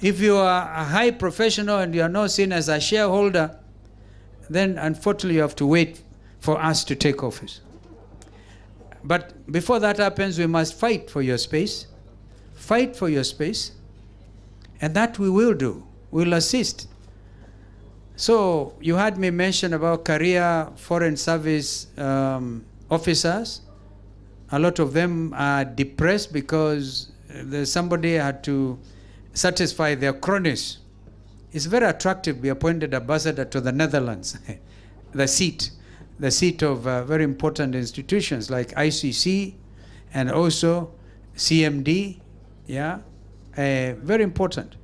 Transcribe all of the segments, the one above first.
If you are a high professional and you are not seen as a shareholder, then unfortunately you have to wait for us to take office. But before that happens, we must fight for your space. Fight for your space. And that we will do. We'll assist. So you heard me mention about career foreign service officers. A lot of them are depressed because somebody had to satisfy their cronies. It's very attractive to be appointed ambassador to the Netherlands, the seat of very important institutions like ICC and also CMD, yeah, very important.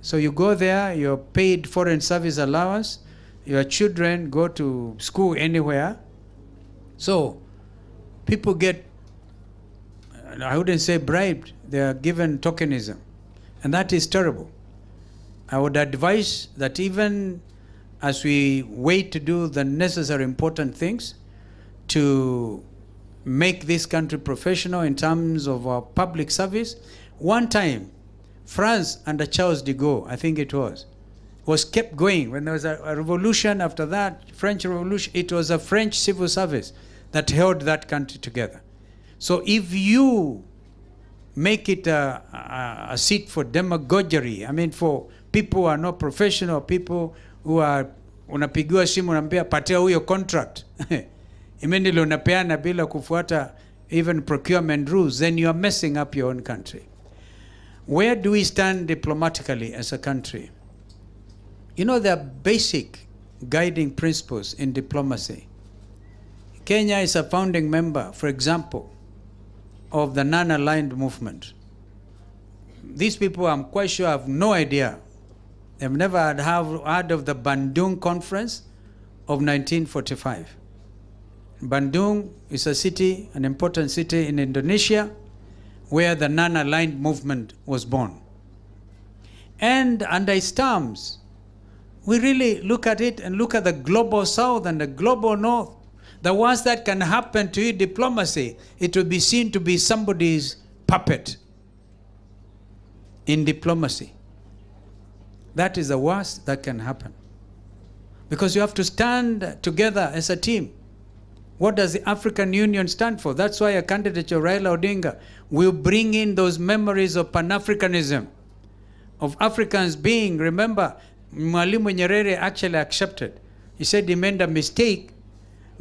So you go there, you're paid foreign service allowance, your children go to school anywhere. So people get, I wouldn't say bribed, they are given tokenism. And that is terrible. I would advise that even as we wait to do the necessary important things to make this country professional in terms of our public service, one time, France under Charles de Gaulle, I think it was kept going. When there was a revolution after that, French Revolution, it was a French civil service that held that country together. So if you make it a seat for demagoguery, I mean for people who are not professional, people who are, unapigiwa simu unaambia patia huyo contract. Immediately unapeana bila kufuata even procurement rules, then you are messing up your own country. Where do we stand diplomatically as a country? You know, there are basic guiding principles in diplomacy. Kenya is a founding member, for example, of the non-aligned movement. These people, I'm quite sure, have no idea. They've never heard of the Bandung Conference of 1945. Bandung is a city, an important city in Indonesia, where the non-aligned movement was born. And under its terms, we really look at it and look at the global south and the global north. The worst that can happen to diplomacy, it will be seen to be somebody's puppet in diplomacy. That is the worst that can happen. Because you have to stand together as a team. What does the African Union stand for? That's why a candidate of Raila Odinga will bring in those memories of Pan-Africanism, of Africans being, remember, Mwalimu Nyerere actually accepted. He said he made a mistake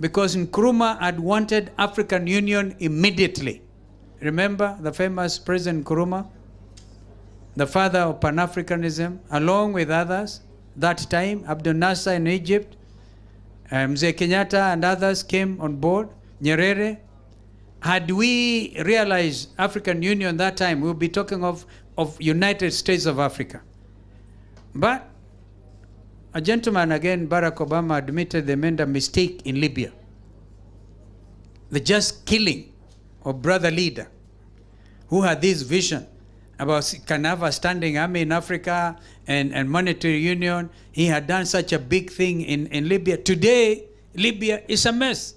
because Nkrumah had wanted African Union immediately. Remember the famous President Nkrumah, the father of Pan-Africanism, along with others, that time, Abdel Nasser in Egypt, Mzee Kenyatta and others came on board, Nyerere. Had we realized African Union that time, we would be talking of United States of Africa. But a gentleman, again, Barack Obama, admitted they made a mistake in Libya. The just killing of brother leader who had this vision about can have a standing army in Africa and monetary union. He had done such a big thing in Libya. Today, Libya is a mess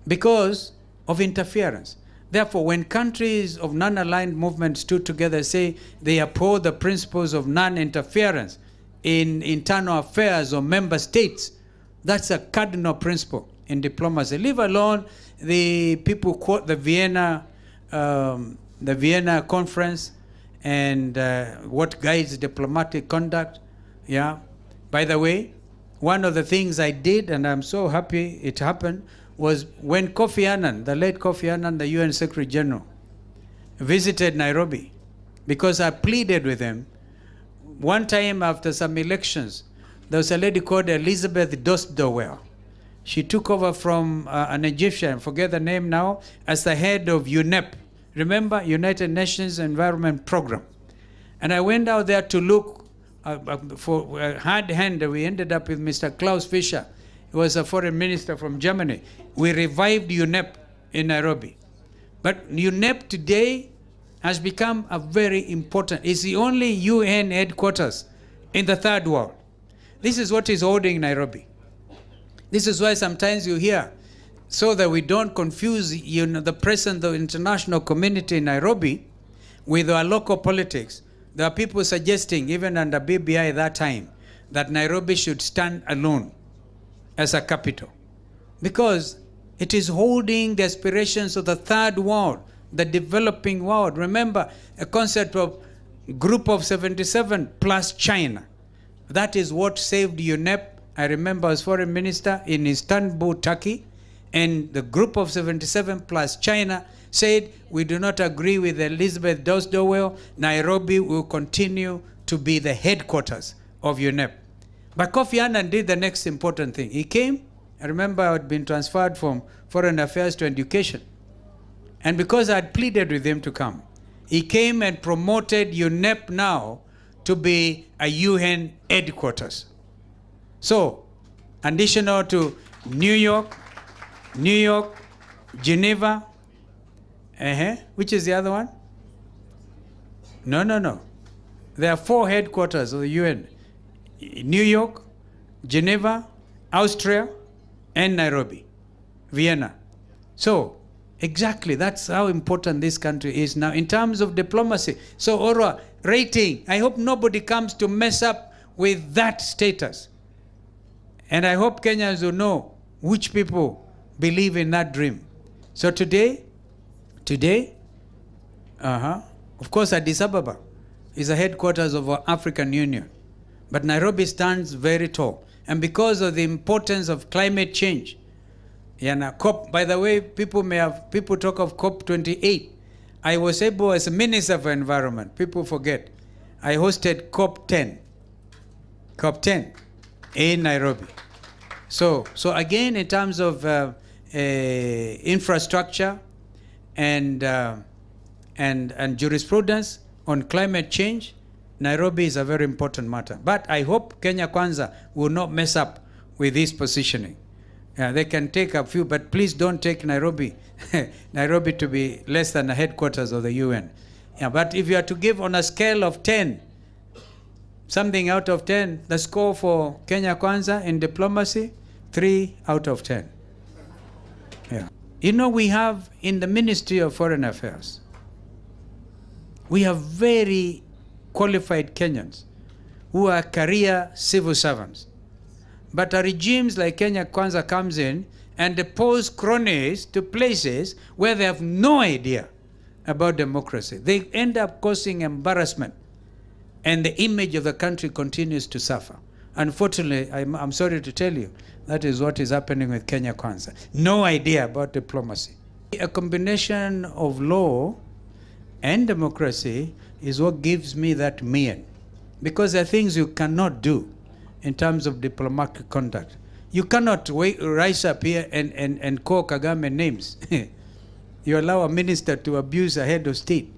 because of interference. Therefore, when countries of non-aligned movements stood together, say they uphold the principles of non-interference in internal affairs of member states, that's a cardinal principle in diplomacy. Leave alone the people quote the Vienna Conference and what guides diplomatic conduct. Yeah. By the way, one of the things I did, and I'm so happy it happened, was when Kofi Annan, the late Kofi Annan, the UN Secretary General, visited Nairobi, because I pleaded with him. One time after some elections, there was a lady called Elizabeth Dostowell. She took over from an Egyptian, forget the name now, as the head of UNEP. Remember, United Nations Environment Program. And I went out there to look for a hard hand. We ended up with Mr. Klaus Fischer. He was a foreign minister from Germany. We revived UNEP in Nairobi. But UNEP today has become a very important, it's the only UN headquarters in the third world. This is what is holding Nairobi. This is why sometimes you hear, so that we don't confuse the presence of the international community in Nairobi with our local politics. there are people suggesting, even under BBI that time, that Nairobi should stand alone as a capital, because it is holding the aspirations of the third world, the developing world. Remember, a concept of group of 77 plus China. That is what saved UNEP. I remember as foreign minister in Istanbul, Turkey, and the group of 77 plus China said, we do not agree with Elizabeth Dowell. Nairobi will continue to be the headquarters of UNEP. But Kofi Annan did the next important thing. He came, I remember I had been transferred from foreign affairs to education. And because I had pleaded with him to come, he came and promoted UNEP now to be a UN headquarters. So, additional to New York, Geneva, which is the other one? No. There are 4 headquarters of the UN. New York, Geneva, Austria, and Nairobi, Vienna. So, exactly, that's how important this country is now in terms of diplomacy. So, Orwa, rating, I hope nobody comes to mess up with that status. And I hope Kenyans will know which people believe in that dream. So today, of course, Addis Ababa is the headquarters of our African Union. But Nairobi stands very tall. And because of the importance of climate change, COP, by the way, people talk of COP28. I was able, as a Minister for Environment, people forget, I hosted COP10 in Nairobi. So again, in terms of infrastructure and jurisprudence on climate change, Nairobi is a very important matter. But I hope Kenya Kwanza will not mess up with this positioning. They can take a few, but please don't take Nairobi to be less than the headquarters of the UN. But if you are to give on a scale of 10, something out of 10, the score for Kenya Kwanza in diplomacy, 3 out of 10. You know, we have in the Ministry of Foreign Affairs, we have very qualified Kenyans who are career civil servants. But regimes like Kenya Kwanza comes in and depose cronies to places where they have no idea about democracy. They end up causing embarrassment, and the image of the country continues to suffer. Unfortunately, I'm sorry to tell you, that is what is happening with Kenya Kwanza. No idea about diplomacy. A combination of law and democracy is what gives me that mien. Because there are things you cannot do in terms of diplomatic conduct. You cannot rise up here and call Kagame names. You allow a minister to abuse a head of state.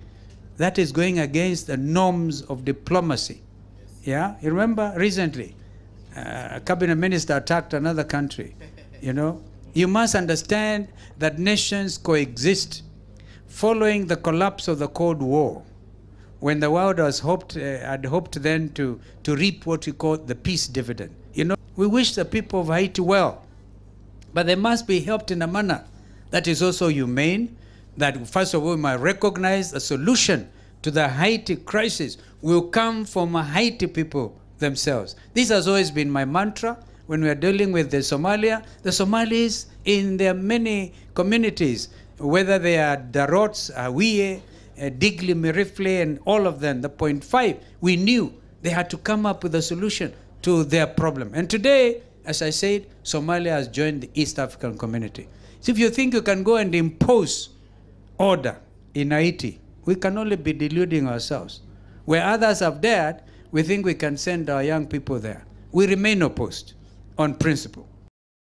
That is going against the norms of diplomacy. Yeah, you remember recently, a cabinet minister attacked another country. You know, you must understand that nations coexist. Following the collapse of the Cold War, when the world had hoped then to reap what we call the peace dividend. You know, we wish the people of Haiti well, but they must be helped in a manner that is also humane, that first of all, we might recognize the solution to the Haiti crisis will come from Haiti people themselves. This has always been my mantra when we are dealing with the Somalis in their many communities, whether they are Darots, Awie, Digli, Mirifle, and all of them, the 0.5, we knew they had to come up with a solution to their problem. And today, as I said, Somalia has joined the East African community. So if you think you can go and impose order in Haiti, we can only be deluding ourselves. Where others have dared, we think we can send our young people there. We remain opposed on principle.